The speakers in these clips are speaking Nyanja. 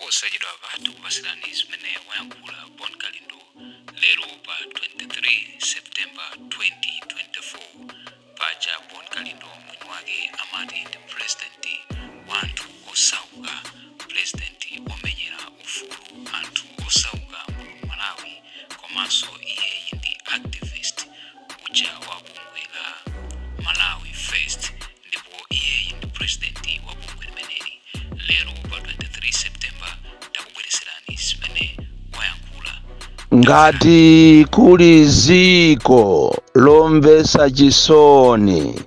osachedwa patu kupasirani zimene wayankhula Bon Kalindo lero pa 23 Septemba 2024 paja Bon Kalindo mwini wake amati ndi president wanthu osauka, president omenyera ufulu anthu osauka mu Malawi, komanso iyeyi ndi activist uja wa bungwe la Malawi First, ndipo iyeyi ndi president wa bungwe limeneli. Lero pa 23 Septemba takubwereserani zimene wayankhula. Ngati kuli ziko lomvesa chisoni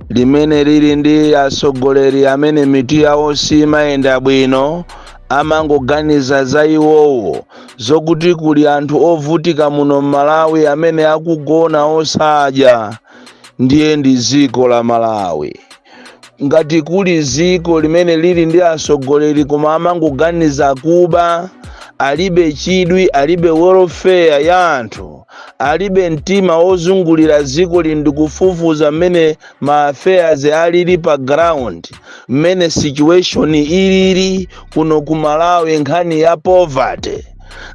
limene lili ndi atsogoleri amene mitu yawo simayenda bwino, amangoganiza za iwowo zokuti kuli anthu ovutika muno Malawi amene akugona osadya, ndiye ndi ziko la Malawi. Ngati kuli ziko limene lili ndi atsogoleri koma amangoganiza kuba, alibe chidwi, alibe welfare ya anthu, alibe mtima ozungulira ziko lindi kufufuza mmene ma affairs alili pa ground, mmene situation ilili kuno ku Malawi, nkhani ya poverty,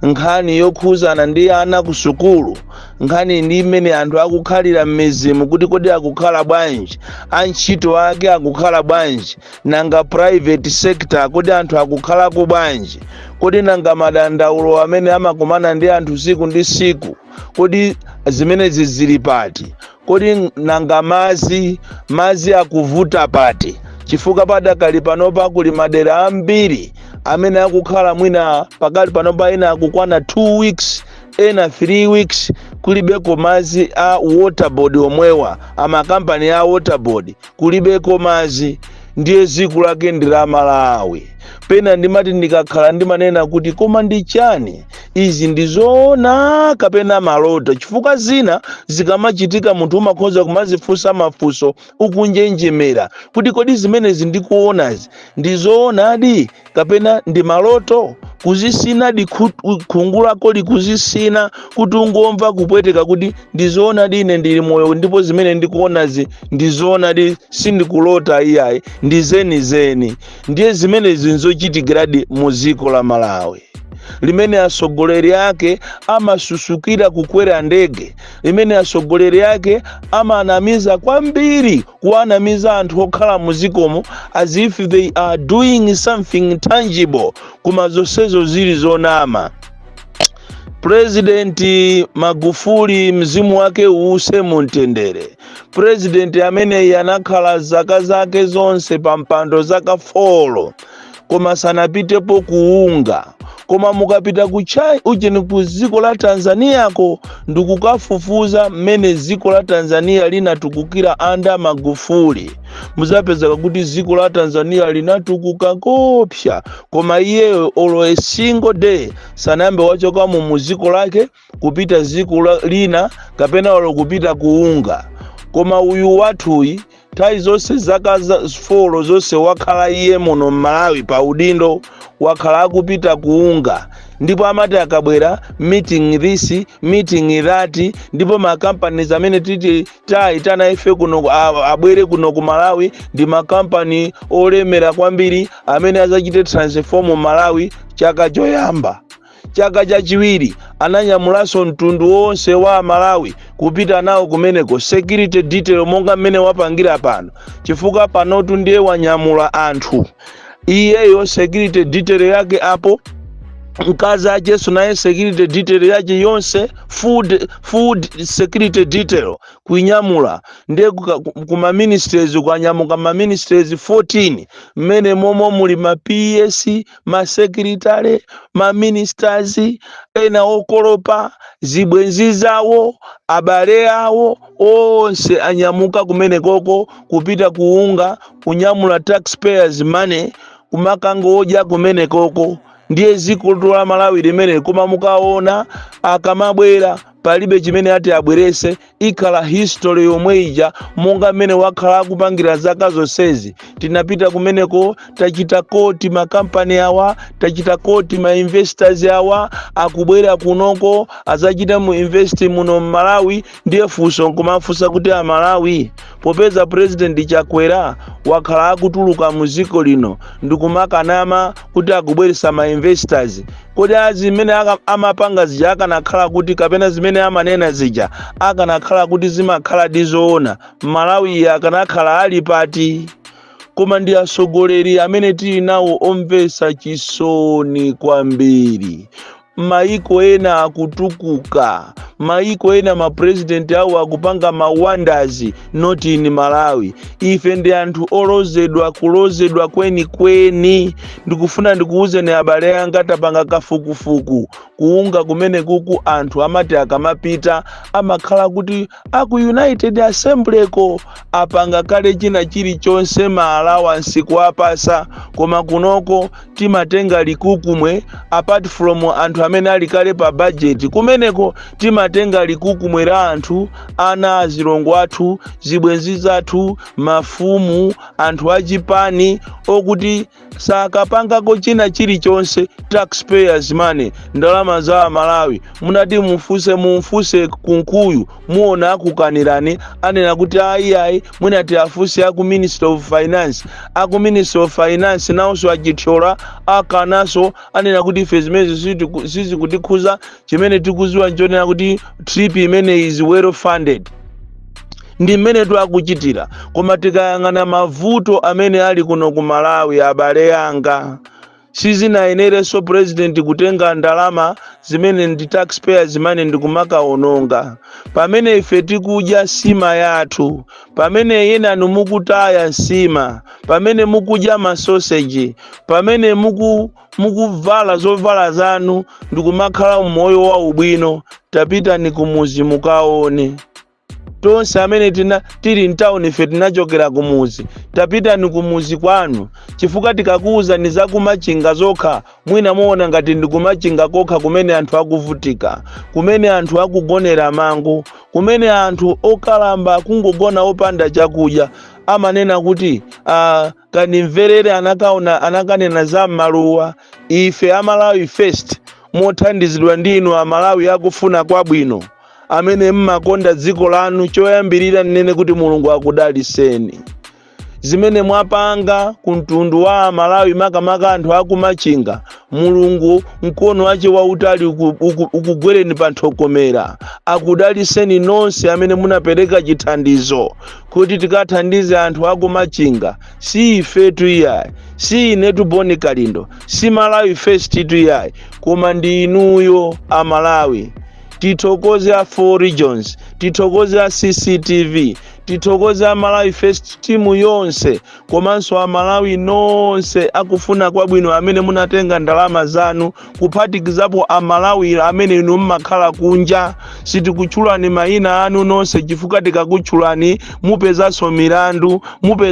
nkhani yokhuzana ndi ana ku sukulu, nkhani ndi mmene anthu akukhalira m'mizimu kuti kodi akukhala bwanji, antchito ake akukhala bwanji, nanga private sector kodi anthu akukhalako bwanji, kodi nanga madandaulo amene amakumana ndi anthu siku ndi siku kodi zimene zili pati, kodi nanga mazi akuvuta pati, chifukwa padakali panopa kuli madera ambiri amene akukhala mwina pakali panopa ena akukwana 2 weeks ena 3 weeks kulibeko mazi a waterboard omwewa, amakampani a waterboard kulibeko mazi. Ndiye ziko lake ndi la Malawi. Pena ndimati ndikakhala ndimanena kuti koma ndi chani izi ndizoona kapena maloto, chifukwa zina zikamachitika munthu umakhoza kumazifunsa mafunso ukunjenjemera kuti kodi zimene ndikuonazi ndizoonadi kapena ndi maloto, kuzisina di khungula kodi kuzisina kuti ungomva kupweteka kuti ndizoonadi ine ndili moyo ndipo zimene ndikuonazi ndizoonadi sindikulota iyayi ndi zenizeni. Ndiye zimene zinzochitikiradi mu ziko la Malawi limene atsogoleri ake amasusukira kukwera ndege, limene atsogoleri ake amanamiza kwambiri kuwanamiza anthu okhala muzikomo as if they are doing something tangible, koma zonsezo zili zonama. President Magufuli mzimu wake uuse mumtendere, president amene yanakhala zaka zake zonse pa mpando zaka 4 koma sanapitepo kuunga, koma mukapita kuchai ujeni ku ziko la Tanzania ko ndikukafufuza mmene ziko la Tanzania linatukukira anda Magufuli, muzapeza kuti ziko la Tanzania linatukuka kopya, koma iye olo a single day sanambe wachoka mu muziko lake kupita ziko lina kapena olo kupita kuunga. Koma uyu wathuyi nthawi zonse zaka 4 zonse wakhala iye muno Malawi pa udindo, wakhala akupita kuunga, ndipo amati akabwera meeting this meeting that, ndipo makampani amene titi taitana ife kuno abwere kuno ku Malawi ndi makampani olemera kwambiri amene azachite transform Malawi chaka choyamba. Chaka chachiwiri ananyamulanso mtundu wonse wa Malawi kupita nawo kumeneko security detail monga mmene wapangira pano, chifukwa panotu ndiye wanyamula anthu. Iyeyo security detail yake apo, mkazi acheso naye security detail yake yonse, food security detail kuinyamula. Ndiye kuma ministries kuanyamuka ma ministries 14 mmene momo muli ma PS, ma secretary, ma ministers, ena okolopa zibwenzi zawo, abale awo onse anyamuka kumene koko kupita kuunga, kunyamula taxpayers money kumakango oja kumene koko. Ndiye ziko la Malawi limene koma mukaona akamabwera palibe chimene ati abwerese, ikhala history yomwe ija monga mmene wakhala akupangira zaka zonsezi. Tinapita kumeneko tachita koti makampani awa, tachita koti ma investors awa akubwera kunoko azachita mu invest muno Malawi, ndiye funso nkumafunsa kuti a Malawi popeza president Chakwera wakhala akutuluka mu dziko lino ndikumakanama kuti akubweresa ma investors, kodi zimene amapanga zija akanakhala kuti kapena zimene amanena zija akanakhala kuti zimakhala dizoona, Malawi akanakhala ali pati? Koma ndi atsogoleri amene tili nawo omvetsa chisoni kwambiri. Maiko ena akutukuka, maiko ena ma president awo akupanga ma wonders, not in Malawi. Ife ndi anthu olozedwa, kulozedwa kweni. Ndikufuna ndikuuzeni abale anga tapanga kafukufuku kuunga kumene kuku anthu amati akamapita amakhala kuti aku United Assembly ko apanga kale china chilichonse ma allowance kuapasa, koma kunoko timatenga likukumwe apart from anthu amene ali kale pa budget. Kumeneko timatenga likukumwe la anthu ana azilongo athu, zibwenzi zathu, mafumu, anthu achipani okuti sakapangako china chilichonse taxpayers money, ndalama za Malawi. Munati mumfuse kunkuyu muona akukanirani anena kuti ayi munati afuse aku Minister of Finance. Aku Minister of Finance nawso achithyola akanaso anena kuti ife zimene zizi kutikhuza, chimene tikuziwa nchonena kuti trip imene is well funded. Ndi mmene twakuchitira, koma tikayang'ana mavuto amene ali kuno ku Malawi abale anga, sizinayenerenso president kutenga ndalama zimene ndi taxpayers zimene ndikumakaononga. Pamene ife tikudya sima yathu, pamene yena mukutaya nsima, pamene mukudya masoseji, pamene mukuvala zovala zanu ndikumakhala umoyo wa ubwino, tapita ni kumuzi mukaone. Tonse amene tili mtown ife tinachokera kumuzi, tapita ni kumuzi kwanu. Chifukwa tikakuuza ni za kumachinga zokha, mwina muona ngati ndi kumachinga kokha kumene anthu akuvutika, kumene anthu akugonera mango, kumene anthu okalamba kungogona opanda chakudya. Amanena kuti kanimverere anakanena za maluwa. Ife Amalawi first mothandizidwa ndinu Amalawi akufuna kwabwino amene mmakonda dziko lanu, choyambirira nene kuti Mulungu akudaliseni. Zimene mwapanga kuntundu wa Malawi makamaka anthu akumachinga, Mulungu mkono wache wautali ukugwereni panthokomera. Akudaliseni nonse amene munapereka chithandizo kuti tikathandize anthu akumachinga. Si ife tuyayi, si inetu Boni Kalindo, si Malawi first tuyayi, koma ndi inuyo Amalawi. Tithokoze a 4 regions, tithokoze a CCTV, tithokoze a Malawi first team yonse, komanso a Malawi nonse akufuna kwabwino amene munatenga ndalama zanu kuphatikizapo a Malawi amene inu mmakhala kunja. Sitikutchulani mayina anu nonse chifukwa tikakutchulani mupezanso milandu,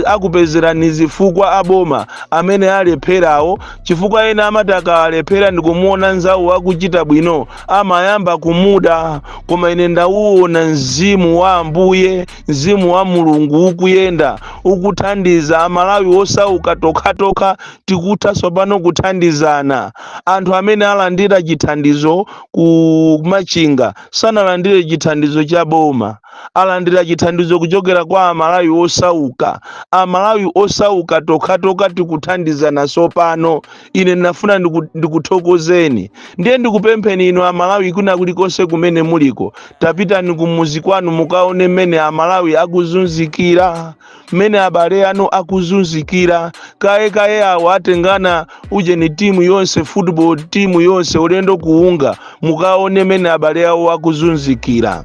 akupezerani zifukwa aboma amene alepherawo. Chifukwa ena amati akalephera ndikumuona nzawo akuchita bwino amayamba kumuda, koma ine ndauona mzimu wa Ambuye, mzimu wa Mulungu ukuyenda ukuthandiza Amalawi osauka tokha tikuthaso pano kuthandizana. Anthu amene alandira chithandizo ku machinga sanalandire chithandizo cha boma, alandira chithandizo kuchokera kwa Amalawi osauka. Amalawi osauka tokha tikuthandizana sopano. Ine nafuna ndikuthokozeni, ndiye ndikupempheni inu Amalawi kuna kulikonse kumene muliko, tapita ni kumuzi kwanu mukaone mmene Amalawi akuzunzikira, mmene abale anu akuzunzikira. Kaye awo atengana uje ni timu yonse, football timu yonse ulendo kuunga, mukaone mmene abale awo akuzunzikira.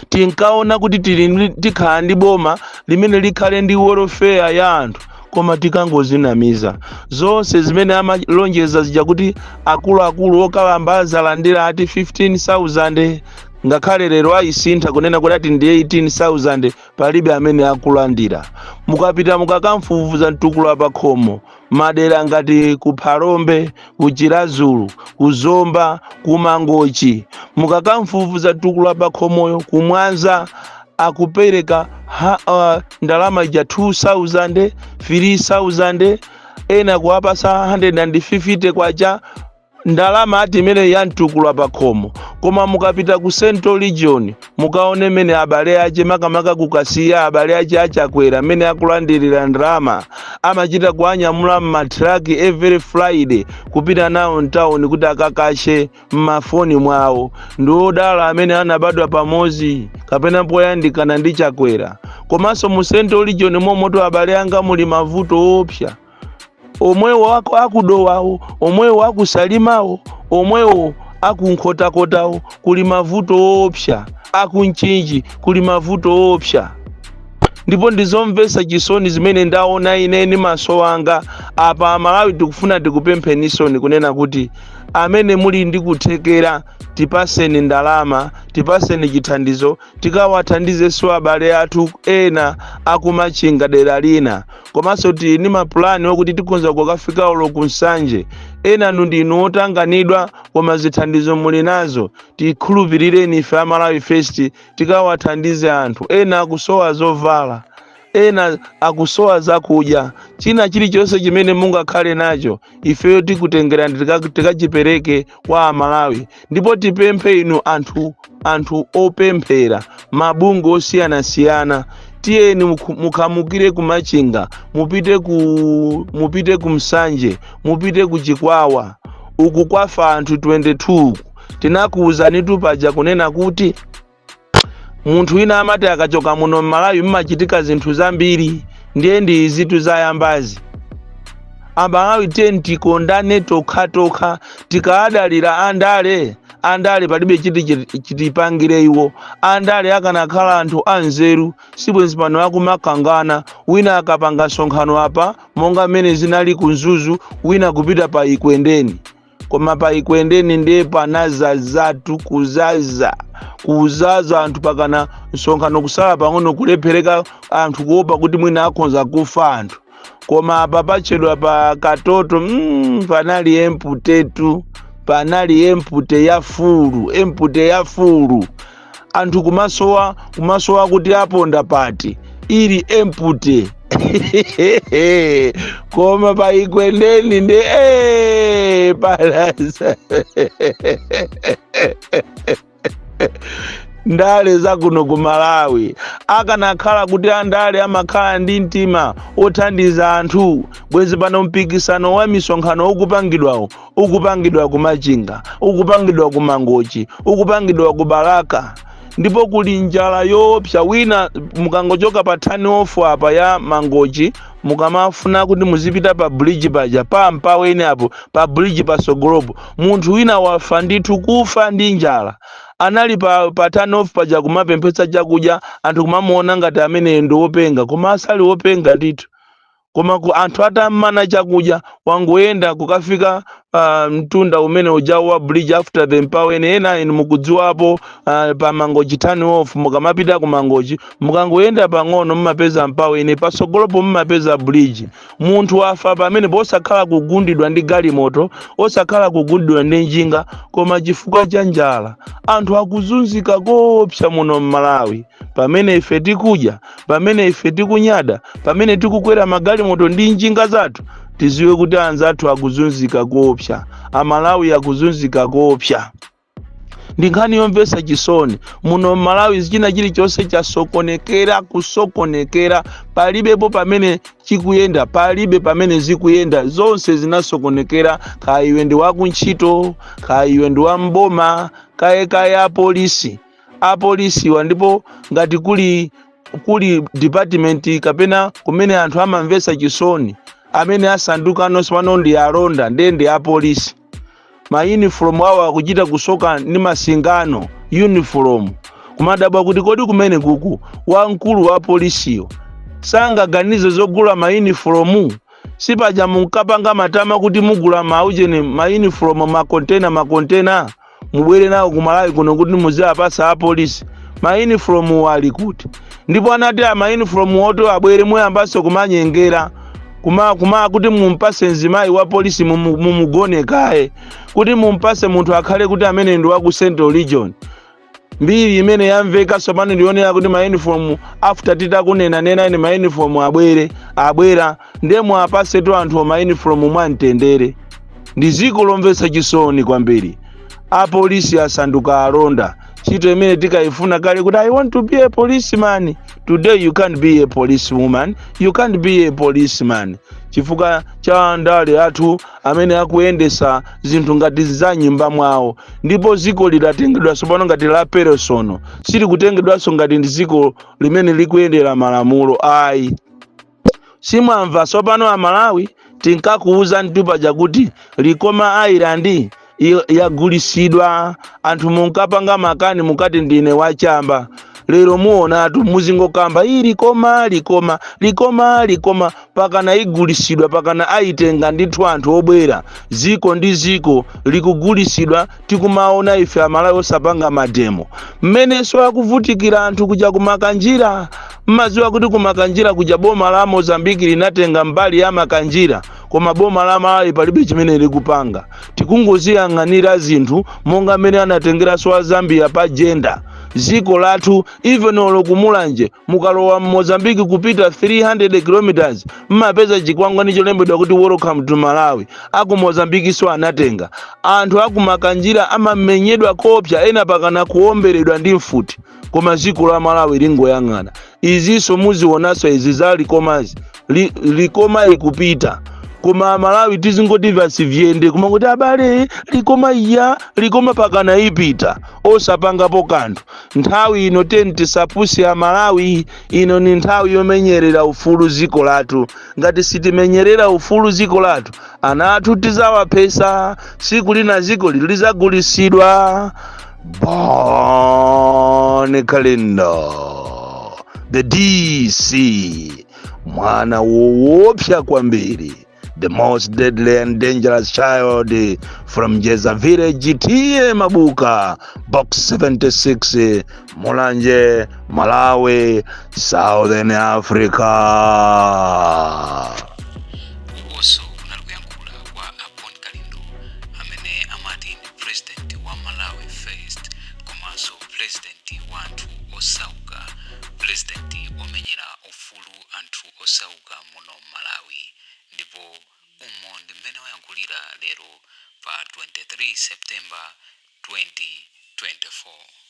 Tinkaona kuti tikhala ndi boma limene likhale ndi welfare ya anthu, koma tikangozinamiza. Zonse zimene amalonjeza zija kuti akuluakulu okalamba azalandira ati 15,000 ngakhale lero ayisintha kunena kuti ndi 18,000 palibe amene akulandira. Mukapita mukakamfufuza mtukula pa khomo madera ngati ku Phalombe, ku Chirazulu, ku Zomba, ku Mangochi, mukakamfufuza mtukula pa khomoyo ku Mwanza akupereka ndalama ija 2,000, 3,000, ena kuwapasa 150 kwacha ndalama ati imene yantukula pa khomo. Koma mukapita ku Central Region mukaone mene abale ache makamaka kukasiya abale ache achakwera mene akulandirira ndalama amachita kuanyamula m'matraki every Friday kupita nawo mtown kuti akakashe m'mafoni mwawo. Ndi odala amene anabadwa pamozi kapena poyandikana ndi chakwera. Komanso mu Central Region momoto abale anga muli mavuto opsa. Omwewo wako akudowawo, omwewo akusalimawo, omwewo akunkhotakotawo kuli mavuto opsa, akunchinji kuli mavuto opsa. Ndipo ndizomvesa chisoni zimene ndaona ine ni maso anga apa Malawi tikufuna tikupemphenisoni kunena kuti amene muli ndi kuthekera tipaseni ndalama, tipaseni chithandizo, tikawathandizenso abale athu ena akumachinga dera lina. Komanso ni mapulani okuti tikonza kukafika ulo kunsanje. Ena ndinu otanganidwa koma zithandizo muli nazo, tikhulupirireni ife Malawi First tikawathandize anthu. Ena akusowa zovala, ena akusowa zakudya, china chilichonse chimene mungakhale nacho ifeyo tikutengera tikachipereke kwa Malawi. Ndipo tipemphe inu anthu opemphera mabungo osiyana-siyana, tiyeni mukhamukire kumachinga, mupite ku Msanje, mupite ku Chikwawa. Uku kwafa anthu 22. Tinakuwuzani tupaja kunena kuti munthu wina amati akachoka muno Malawi mmachitika zinthu zambiri, ndiye ndi izitu zayambazi. Amalawi tiyeni tikondane tokha tikaadalira andale palibe chitipangire iwo. Andale akanakhala anthu anzeru sibwenzi pano akumakangana, wina akapanga nsonkhano apa monga mmene zinali ku Nzuzu, wina kupita pa Ikwendeni. Koma pa Ikwendeni ndiye panazazatu kuzaza anthu pakana nsonkhano kusala pang'ono kulephereka anthu kuopa kuti mwina akhonza kufa anthu. Koma apa pachedwa pa Katoto panali emputetu, panali empute ya fulu. Anthu kumasowa kuti aponda pati ili empute. Koma pa Ikwendeni ndi palaza ndale zakuno ku Malawi. Akanakhala kuti andale amakhala ndi mtima othandiza anthu, bwezi pano mpikisano wa misonkhano ukupangidwa ku Machinga, ukupangidwa ku Mangochi, ukupangidwa ku Balaka. Ndipo kuli njala yopsa. Wina mukangochoka pa turn off apa ya Mangochi mukamafuna kuti muzipita pa bridge paja pa mpaweni apo pa bridge pa Sogolopo, munthu wina wafa ndithu kufa ndi njala. Anali pa turn off paja kumapemphetsa chakudya, anthu kumamuona ngati amene ndi wopenga, koma asali wopenga ndithu. Koma ku anthu atamana chakudya wangoenda kukafika mtunda umene uja wa bridge after the mpaweni. Ena inu mukudziwapo pa Mangochi turn off mukamapita ku Mangochi mukangoenda pang'ono mmapeza mpaweni, pasogolopo mmapeza bridge. Munthu wafa pamene posakhala kugundidwa ndi galimoto, osakhala kugundidwa ndi njinga, koma chifukwa cha njala. Anthu akuzunzika kopsa muno Malawi. Pamene ife tikudya, pamene ife tikunyada, pamene tikukwera magalimoto ndi njinga zathu, tiziwe kuti anzathu akuzunzika kopsa. Amalawi akuzunzika kopsa. Ndi nkhani yomvesa chisoni. Muno Malawi china chilichonse chasokonekera, kusokonekera. Palibepo pamene chikuyenda, palibe pamene zikuyenda, zonse zinasokonekera. Kaya iwe ndi wakuntchito, kaya iwe ndi wamboma, kaya apolisi wa. Ndipo ngati kuli department kapena kumene anthu amamvesa chisoni, amene asanduka anonso pano ndi alonda ndi apolisi. Ma uniform awo akuchita kusoka ndi masingano uniform. Kumadabwa kuti kodi kumene kuku wamkulu wa polisiyo sangaganize zogula ma uniform. Sipaja munkapanga matama kuti mugula ma uniform ma container mubwere nawo ku Malawi kuno kuti muziwapasa apolisi. Mauniform wali kuti ndipo anati mauniform oto abwere moyambanso kumanyengera kuma kuti mumpase mzimayi wa polisi mumugone kaye kuti mumpase munthu akhale kuti amene ndi wa ku Central Region. Mbiri imene yamveka sopano ndionera kuti mauniform after titakunena ine mauniform abwera ndemo apase to anthu mauniform mwamtendere. Ndi dziko lomvetsa chisoni kwambiri. Apolisi asanduka alonda. Chito imene tikayifuna kale kuti I want to be a policeman. Today you can't be a policewoman, you can't be a policeman. Chifukwa cha ndale athu amene akuyendesa zinthu ngati za nyumba mwawo. Ndipo ziko lidatengedwa sopano ngati la personal. Sili kutengedwaso ngati ndi ziko limene likuyendera malamulo ayi. Simwamva sopano Amalawi tinkakuuza ntupa jakuti Likoma Island yagulisidwa anthu munkapanga makani mukati ndine wachamba. Lero muonatu muzingokamba Likoma pakana igulisidwa pakana aitenga ndithu anthu obwera ziko ndi ziko likugulisidwa tikumaona ife Amalawi osapanga mademo. Mmenenso akuvutikira anthu kuja kumakanjira. Mmaziwa kuti kumakanjira kuja boma la Mozambique linatenga mbali ya makanjira koma boma la Malawi palibe chimene likupanga. Tikungoziyang'anira zinthu monga mmene anatengera wa Zambia pa gender. Ziko lathu even olokumulanje mukalowa Mozambique kupita 300 kilometers mmapeza chikwangwani cholembedwa kuti welcome to Malawi. Aku Mozambique so anatenga anthu akumakanjira amamenyedwa kopya ena pakana kuomberedwa ndi mfuti koma ziko la Malawi lingoyang'ana. Izinso muzionaso izi za Likoma ikupita koma Malawi tizingoti vyasivyende kuma kuti abale Likoma pakana ipita osapangapo kanthu. Nthawi ino tisapuse ya Malawi ino ni nthawi yomenyerera ufulu ziko lathu. Ngati sitimenyerera ufulu ziko lathu ana athu tizawapesa siku lina ziko lizagulisidwa. Bon Calendar the DC mwana woopsa kwambiri. The most deadly and dangerous child from Jeza Village, T.A. Mabuka, Box 76, Mulanje, Malawi, Southern Africa. Also, kunalikuyankula kwa Bon Calendar amene amati ndi president wa Malawi first, komanso president wa anthu osauka, president omenyera ufulu anthu osauka muno Malawi. Ndipo umo ndi mmene wayankhulira lero pa 23 September 2024.